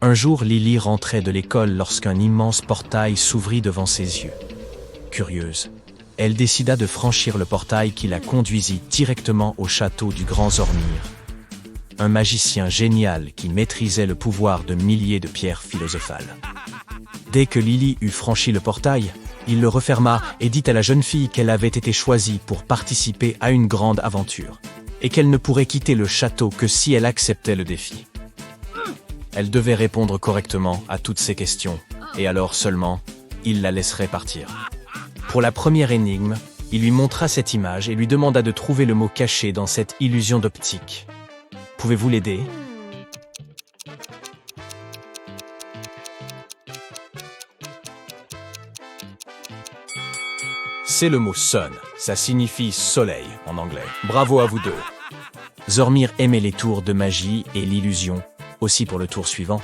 Un jour, Lily rentrait de l'école lorsqu'un immense portail s'ouvrit devant ses yeux. Curieuse, elle décida de franchir le portail qui la conduisit directement au château du Grand Zormir. Un magicien génial qui maîtrisait le pouvoir de milliers de pierres philosophales. Dès que Lily eut franchi le portail, il le referma et dit à la jeune fille qu'elle avait été choisie pour participer à une grande aventure, et qu'elle ne pourrait quitter le château que si elle acceptait le défi. Elle devait répondre correctement à toutes ces questions, et alors seulement, il la laisserait partir. Pour la première énigme, il lui montra cette image et lui demanda de trouver le mot caché dans cette illusion d'optique. Pouvez-vous l'aider ? C'est le mot sun, ça signifie soleil en anglais. Bravo à vous deux. Zormir aimait les tours de magie et l'illusion, aussi pour le tour suivant.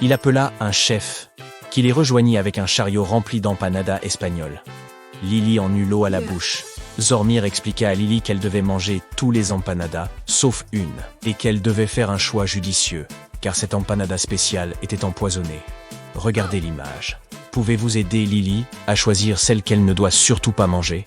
Il appela un chef, qui les rejoignit avec un chariot rempli d'empanadas espagnoles. Lily en eut l'eau à la bouche. Zormir expliqua à Lily qu'elle devait manger tous les empanadas, sauf une, et qu'elle devait faire un choix judicieux, car cette empanada spéciale était empoisonnée. Regardez l'image. Pouvez-vous aider Lily à choisir celle qu'elle ne doit surtout pas manger ?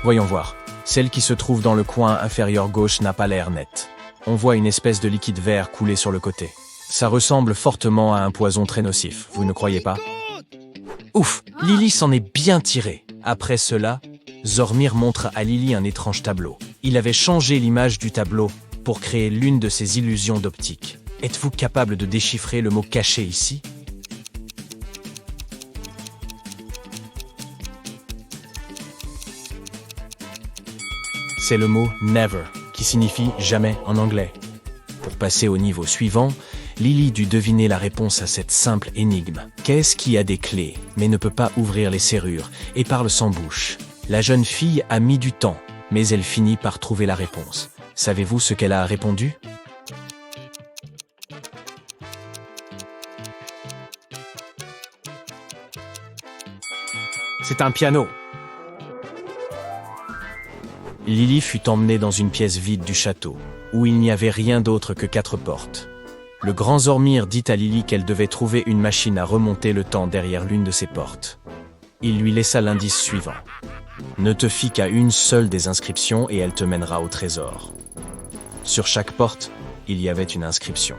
Voyons voir. Celle qui se trouve dans le coin inférieur gauche n'a pas l'air nette. On voit une espèce de liquide vert couler sur le côté. Ça ressemble fortement à un poison très nocif, vous ne croyez pas ? Ouf, Lily s'en est bien tirée. Après cela, Zormir montre à Lily un étrange tableau. Il avait changé l'image du tableau pour créer l'une de ses illusions d'optique. Êtes-vous capable de déchiffrer le mot caché ici ? C'est le mot never, qui signifie jamais en anglais. Pour passer au niveau suivant, Lily dut deviner la réponse à cette simple énigme. Qu'est-ce qui a des clés, mais ne peut pas ouvrir les serrures, et parle sans bouche ? La jeune fille a mis du temps, mais elle finit par trouver la réponse. Savez-vous ce qu'elle a répondu ? C'est un piano. Lily fut emmenée dans une pièce vide du château, où il n'y avait rien d'autre que 4 portes. Le grand Zormir dit à Lily qu'elle devait trouver une machine à remonter le temps derrière l'une de ces portes. Il lui laissa l'indice suivant. Ne te fie qu'à une seule des inscriptions et elle te mènera au trésor. Sur chaque porte, il y avait une inscription.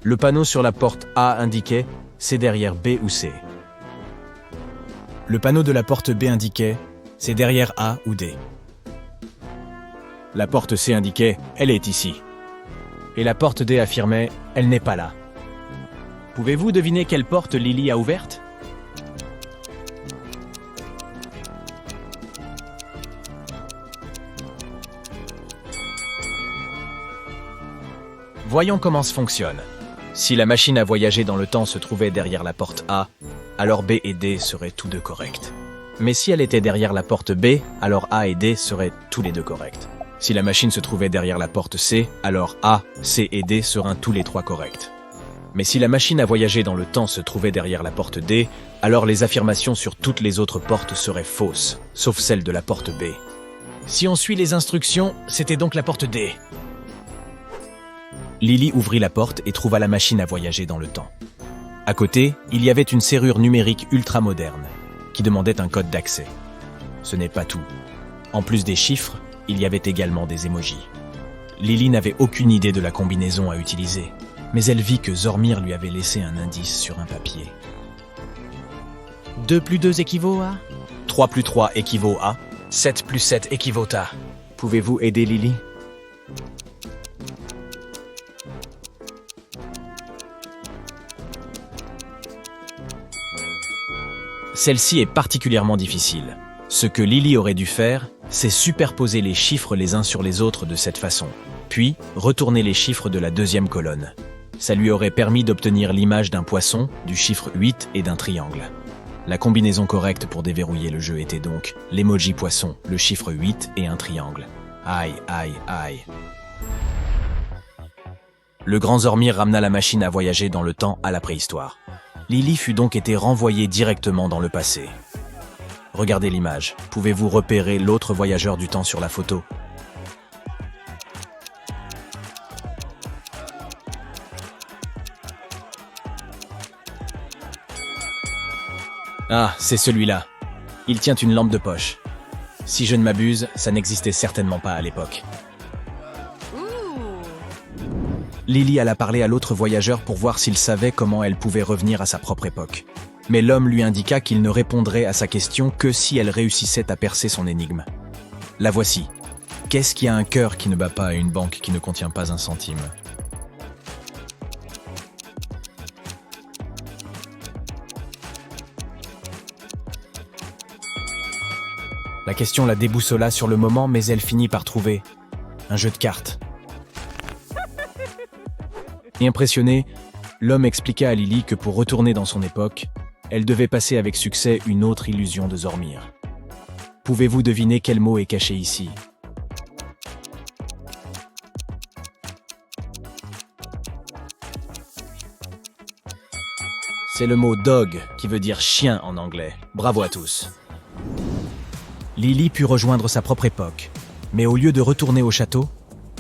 Le panneau sur la porte A indiquait « c'est derrière B ou C ». Le panneau de la porte B indiquait « c'est derrière A ou D ». La porte C indiquait « elle est ici ». Et la porte D affirmait « elle n'est pas là ». Pouvez-vous deviner quelle porte Lily a ouverte ? Voyons comment ça fonctionne. Si la machine à voyager dans le temps se trouvait derrière la porte A, alors B et D seraient tous deux corrects. Mais si elle était derrière la porte B, alors A et D seraient tous les deux corrects. Si la machine se trouvait derrière la porte C, alors A, C et D seraient tous les 3 corrects. Mais si la machine à voyager dans le temps se trouvait derrière la porte D, alors les affirmations sur toutes les autres portes seraient fausses, sauf celle de la porte B. Si on suit les instructions, c'était donc la porte D. Lily ouvrit la porte et trouva la machine à voyager dans le temps. À côté, il y avait une serrure numérique ultra moderne, qui demandait un code d'accès. Ce n'est pas tout. En plus des chiffres, il y avait également des émojis. Lily n'avait aucune idée de la combinaison à utiliser, mais elle vit que Zormir lui avait laissé un indice sur un papier. 2 plus 2 équivaut à ? 3 plus 3 équivaut à ? 7 plus 7 équivaut à ? Pouvez-vous aider Lily ? Celle-ci est particulièrement difficile. Ce que Lily aurait dû faire, c'est superposer les chiffres les uns sur les autres de cette façon, puis retourner les chiffres de la deuxième colonne. Ça lui aurait permis d'obtenir l'image d'un poisson, du chiffre 8 et d'un triangle. La combinaison correcte pour déverrouiller le jeu était donc l'emoji poisson, le chiffre 8 et un triangle. Aïe, aïe, aïe. Le grand Zormir ramena la machine à voyager dans le temps à la préhistoire. Lily fut donc été renvoyée directement dans le passé. Regardez l'image. Pouvez-vous repérer l'autre voyageur du temps sur la photo? Ah, c'est celui-là. Il tient une lampe de poche. Si je ne m'abuse, ça n'existait certainement pas à l'époque. Lily alla parler à l'autre voyageur pour voir s'il savait comment elle pouvait revenir à sa propre époque. Mais l'homme lui indiqua qu'il ne répondrait à sa question que si elle réussissait à percer son énigme. La voici. Qu'est-ce qui a un cœur qui ne bat pas à une banque qui ne contient pas un centime? La question la déboussola sur le moment, mais elle finit par trouver un jeu de cartes. Impressionné, l'homme expliqua à Lily que pour retourner dans son époque, elle devait passer avec succès une autre illusion de Zormir. Pouvez-vous deviner quel mot est caché ici? C'est le mot dog, qui veut dire chien en anglais. Bravo à tous. Lily put rejoindre sa propre époque, mais au lieu de retourner au château,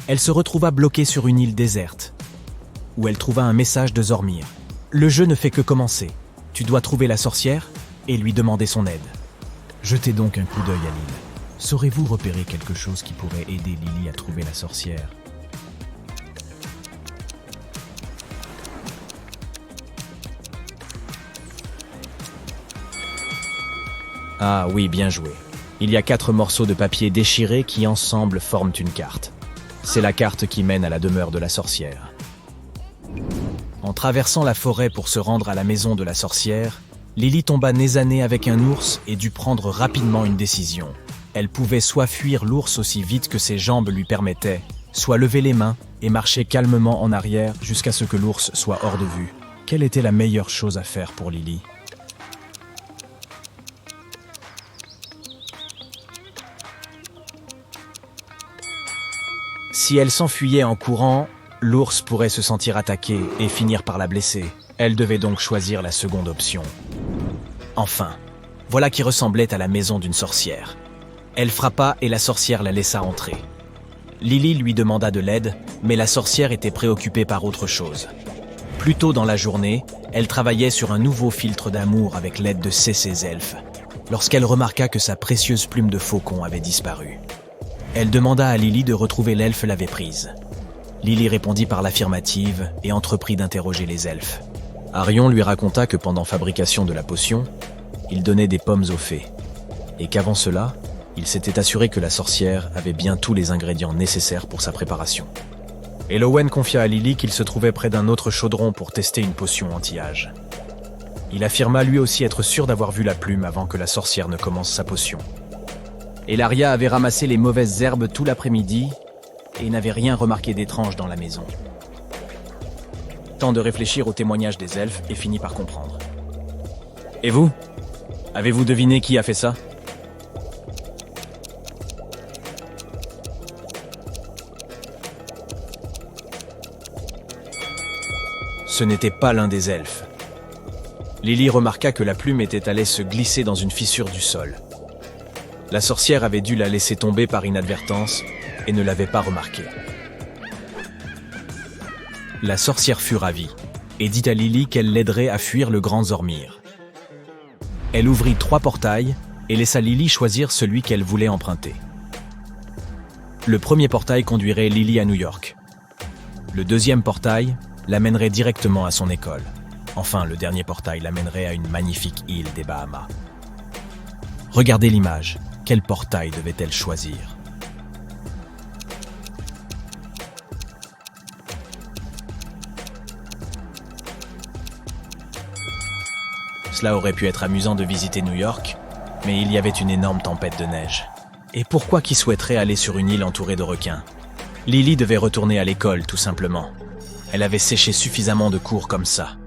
elle se retrouva bloquée sur une île déserte, où elle trouva un message de Zormir. Le jeu ne fait que commencer. Tu dois trouver la sorcière et lui demander son aide. Jetez donc un coup d'œil à l'île. Saurez-vous repérer quelque chose qui pourrait aider Lily à trouver la sorcière? Ah oui, bien joué. Il y a 4 morceaux de papier déchirés qui ensemble forment une carte. C'est la carte qui mène à la demeure de la sorcière. En traversant la forêt pour se rendre à la maison de la sorcière, Lily tomba nez à nez avec un ours et dut prendre rapidement une décision. Elle pouvait soit fuir l'ours aussi vite que ses jambes lui permettaient, soit lever les mains et marcher calmement en arrière jusqu'à ce que l'ours soit hors de vue. Quelle était la meilleure chose à faire pour Lily? Si elle s'enfuyait en courant, l'ours pourrait se sentir attaqué et finir par la blesser. Elle devait donc choisir la seconde option. Enfin, voilà qui ressemblait à la maison d'une sorcière. Elle frappa et la sorcière la laissa entrer. Lily lui demanda de l'aide, mais la sorcière était préoccupée par autre chose. Plus tôt dans la journée, elle travaillait sur un nouveau filtre d'amour avec l'aide de ses elfes, lorsqu'elle remarqua que sa précieuse plume de faucon avait disparu. Elle demanda à Lily de retrouver l'elfe l'avait prise. Lily répondit par l'affirmative et entreprit d'interroger les elfes. Arion lui raconta que pendant fabrication de la potion, il donnait des pommes aux fées, et qu'avant cela, il s'était assuré que la sorcière avait bien tous les ingrédients nécessaires pour sa préparation. Elowen confia à Lily qu'il se trouvait près d'un autre chaudron pour tester une potion anti-âge. Il affirma lui aussi être sûr d'avoir vu la plume avant que la sorcière ne commence sa potion. Elaria avait ramassé les mauvaises herbes tout l'après-midi et n'avait rien remarqué d'étrange dans la maison. Temps de réfléchir au témoignage des elfes et finit par comprendre. Et vous? Avez-vous deviné qui a fait ça? Ce n'était pas l'un des elfes. Lily remarqua que la plume était allée se glisser dans une fissure du sol. La sorcière avait dû la laisser tomber par inadvertance et ne l'avait pas remarqué. La sorcière fut ravie et dit à Lily qu'elle l'aiderait à fuir le grand Zormir. Elle ouvrit 3 portails et laissa Lily choisir celui qu'elle voulait emprunter. Le premier portail conduirait Lily à New York. Le deuxième portail l'amènerait directement à son école. Enfin, le dernier portail l'amènerait à une magnifique île des Bahamas. Regardez l'image. Quel portail devait-elle choisir? Cela aurait pu être amusant de visiter New York, mais il y avait une énorme tempête de neige. Et pourquoi qui souhaiterait aller sur une île entourée de requins? Lily devait retourner à l'école, tout simplement. Elle avait séché suffisamment de cours comme ça.